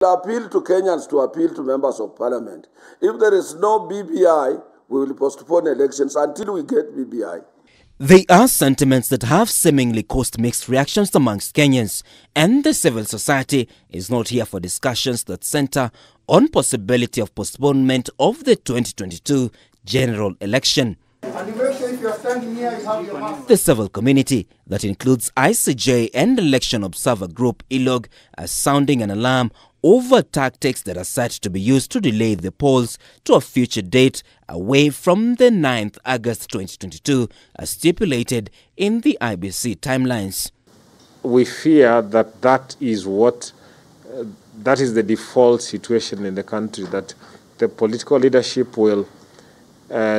Appeal to Kenyans to appeal to members of parliament. If there is no BBI, we will postpone elections until we get BBI. They are sentiments that have seemingly caused mixed reactions amongst Kenyans, and the civil society is not here for discussions that center on possibility of postponement of the 2022 general election. The civil community, that includes ICJ and Election Observer Group ILOG, are sounding an alarm over tactics that are set to be used to delay the polls to a future date away from the 9th August 2022 as stipulated in the IBC timelines. We fear that that is the default situation in the country, that the political leadership will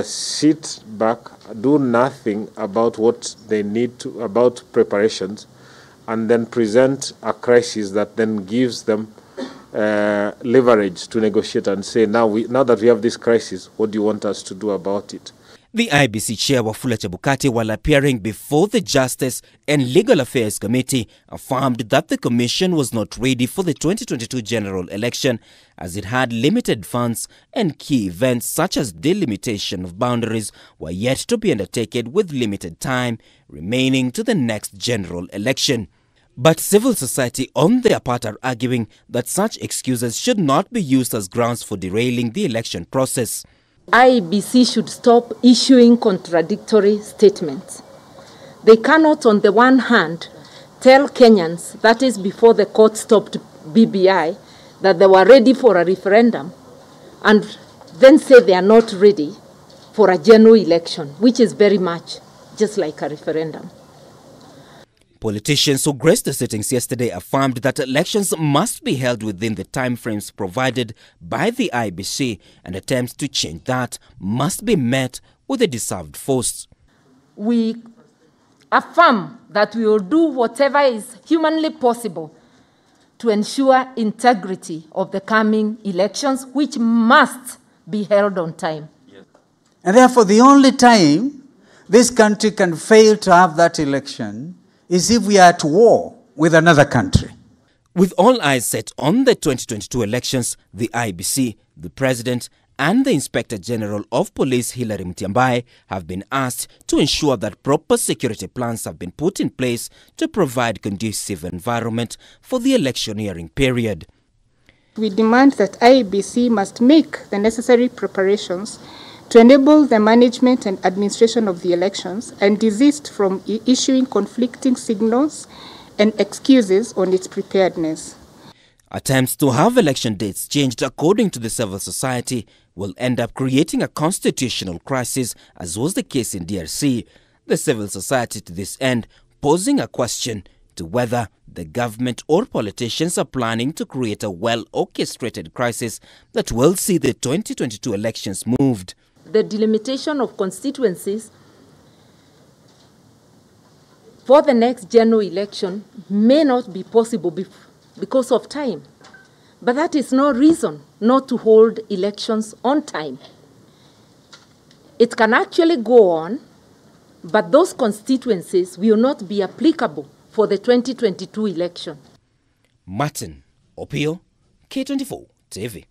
sit back, do nothing about what they need to, about preparations, and then present a crisis that then gives them leverage to negotiate and say, now that we have this crisis, what do you want us to do about it? The IBC chair Wafula Chebukati, while appearing before the Justice and Legal Affairs Committee, affirmed that the Commission was not ready for the 2022 general election as it had limited funds and key events such as delimitation of boundaries were yet to be undertaken with limited time remaining to the next general election. But civil society on their part are arguing that such excuses should not be used as grounds for derailing the election process. IEBC should stop issuing contradictory statements. They cannot, on the one hand, tell Kenyans, that is before the court stopped BBI, that they were ready for a referendum, and then say they are not ready for a general election, which is very much just like a referendum. Politicians who graced the sittings yesterday affirmed that elections must be held within the timeframes provided by the IBC, and attempts to change that must be met with a deserved force. We affirm that we will do whatever is humanly possible to ensure integrity of the coming elections, which must be held on time. And therefore, the only time this country can fail to have that election is if we are at war with another country. With all eyes set on the 2022 elections, the IBC, the President and the Inspector General of Police Hilary Mutyambai have been asked to ensure that proper security plans have been put in place to provide conducive environment for the electioneering period. We demand that IEBC must make the necessary preparations to enable the management and administration of the elections and desist from issuing conflicting signals and excuses on its preparedness. Attempts to have election dates changed according to the civil society will end up creating a constitutional crisis, as was the case in DRC. The civil society to this end posing a question to whether the government or politicians are planning to create a well-orchestrated crisis that will see the 2022 elections moved. The delimitation of constituencies for the next general election may not be possible because of time. But that is no reason not to hold elections on time. It can actually go on, but those constituencies will not be applicable for the 2022 election. Martin Opiyo, K24 TV.